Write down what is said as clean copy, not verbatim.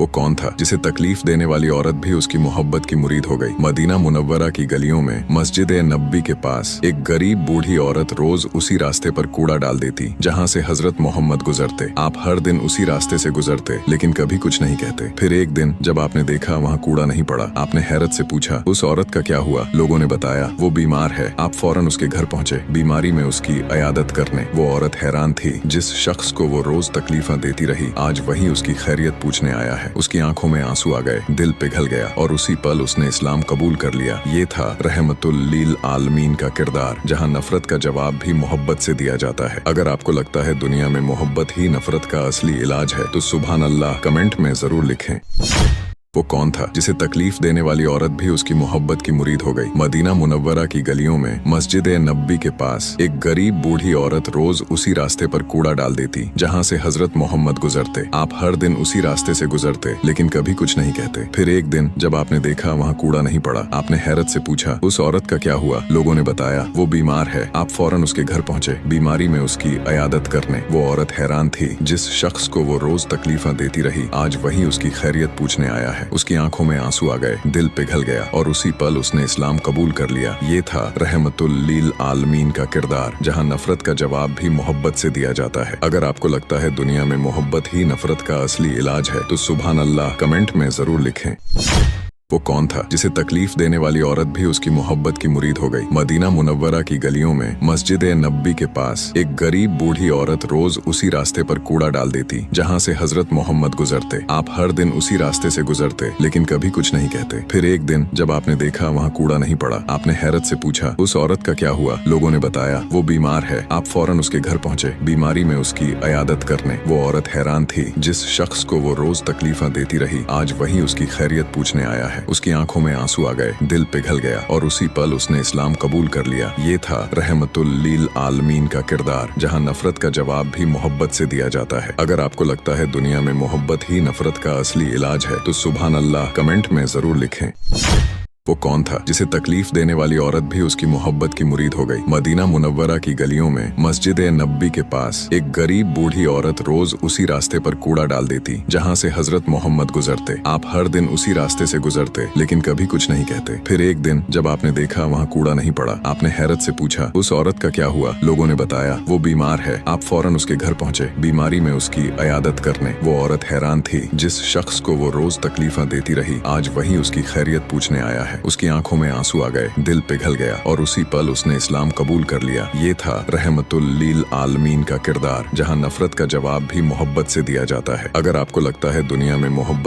वो कौन था जिसे तकलीफ देने वाली औरत भी उसकी मोहब्बत की मुरीद हो गई। मदीना मुनव्वरा की गलियों में मस्जिद नबी के पास एक गरीब बूढ़ी औरत रोज उसी रास्ते पर कूड़ा डाल देती जहाँ से हजरत मोहम्मद गुजरते। आप हर दिन उसी रास्ते से गुजरते लेकिन कभी कुछ नहीं कहते। फिर एक दिन जब आपने देखा वहाँ कूड़ा नहीं पड़ा, आपने हैरत से पूछा उस औरत का क्या हुआ। लोगों ने बताया वो बीमार है। आप फौरन उसके घर पहुँचे बीमारी में उसकी इयादत करने। वो औरत हैरान थी, जिस शख्स को वो रोज तकलीफें देती रही आज वही उसकी खैरियत पूछने आया है। उसकी आंखों में आंसू आ गए, दिल पिघल गया और उसी पल उसने इस्लाम कबूल कर लिया। ये था रहमतुल लिल आलमीन का किरदार, जहां नफरत का जवाब भी मोहब्बत से दिया जाता है। अगर आपको लगता है दुनिया में मोहब्बत ही नफरत का असली इलाज है तो सुभान अल्लाह कमेंट में जरूर लिखें। वो कौन था जिसे तकलीफ देने वाली औरत भी उसकी मोहब्बत की मुरीद हो गई। मदीना मुनव्वरा की गलियों में मस्जिद नबी के पास एक गरीब बूढ़ी औरत रोज उसी रास्ते पर कूड़ा डाल देती जहाँ से हजरत मोहम्मद गुजरते। आप हर दिन उसी रास्ते से गुजरते लेकिन कभी कुछ नहीं कहते। फिर एक दिन जब आपने देखा वहाँ कूड़ा नहीं पड़ा, आपने हैरत से पूछा उस औरत का क्या हुआ। लोगों ने बताया वो बीमार है। आप फौरन उसके घर पहुँचे बीमारी में उसकी इयादत करने। वो औरत हैरान थी, जिस शख्स को वो रोज तकलीफें देती रही आज वही उसकी खैरियत पूछने आया है। उसकी आंखों में आंसू आ गए, दिल पिघल गया और उसी पल उसने इस्लाम कबूल कर लिया। ये था रहमतुल लिल आलमीन का किरदार, जहां नफरत का जवाब भी मोहब्बत से दिया जाता है। अगर आपको लगता है दुनिया में मोहब्बत ही नफरत का असली इलाज है तो सुभान अल्लाह कमेंट में जरूर लिखें। वो कौन था जिसे तकलीफ देने वाली औरत भी उसकी मोहब्बत की मुरीद हो गई। मदीना मुनव्वरा की गलियों में मस्जिद नबी के पास एक गरीब बूढ़ी औरत रोज उसी रास्ते पर कूड़ा डाल देती जहाँ से हजरत मोहम्मद गुजरते। आप हर दिन उसी रास्ते से गुजरते लेकिन कभी कुछ नहीं कहते। फिर एक दिन जब आपने देखा वहाँ कूड़ा नहीं पड़ा, आपने हैरत से पूछा उस औरत का क्या हुआ। लोगों ने बताया वो बीमार है। आप फौरन उसके घर पहुँचे बीमारी में उसकी इयादत करने। वो औरत हैरान थी, जिस शख्स को वो रोज तकलीफें देती रही आज वही उसकी खैरियत पूछने आया है। उसकी आंखों में आंसू आ गए, दिल पिघल गया और उसी पल उसने इस्लाम कबूल कर लिया। ये था रहमतुल लिल आलमीन का किरदार, जहां नफरत का जवाब भी मोहब्बत से दिया जाता है। अगर आपको लगता है दुनिया में मोहब्बत ही नफरत का असली इलाज है तो सुभान अल्लाह कमेंट में जरूर लिखें। वो कौन था जिसे तकलीफ देने वाली औरत भी उसकी मोहब्बत की मुरीद हो गई। मदीना मुनव्वरा की गलियों में मस्जिद नबी के पास एक गरीब बूढ़ी औरत रोज उसी रास्ते पर कूड़ा डाल देती जहाँ से हजरत मोहम्मद गुजरते। आप हर दिन उसी रास्ते से गुजरते लेकिन कभी कुछ नहीं कहते। फिर एक दिन जब आपने देखा वहाँ कूड़ा नहीं पड़ा, आपने हैरत से पूछा उस औरत का क्या हुआ। लोगों ने बताया वो बीमार है। आप फौरन उसके घर पहुँचे बीमारी में उसकी इयादत करने। वो औरत हैरान थी, जिस शख्स को वो रोज तकलीफें देती रही आज वही उसकी खैरियत पूछने आया है। उसकी आंखों में आंसू आ गए, दिल पिघल गया और उसी पल उसने इस्लाम कबूल कर लिया। ये था रहमतुल लिल आलमीन का किरदार, जहां नफरत का जवाब भी मोहब्बत से दिया जाता है। अगर आपको लगता है दुनिया में मोहब्बत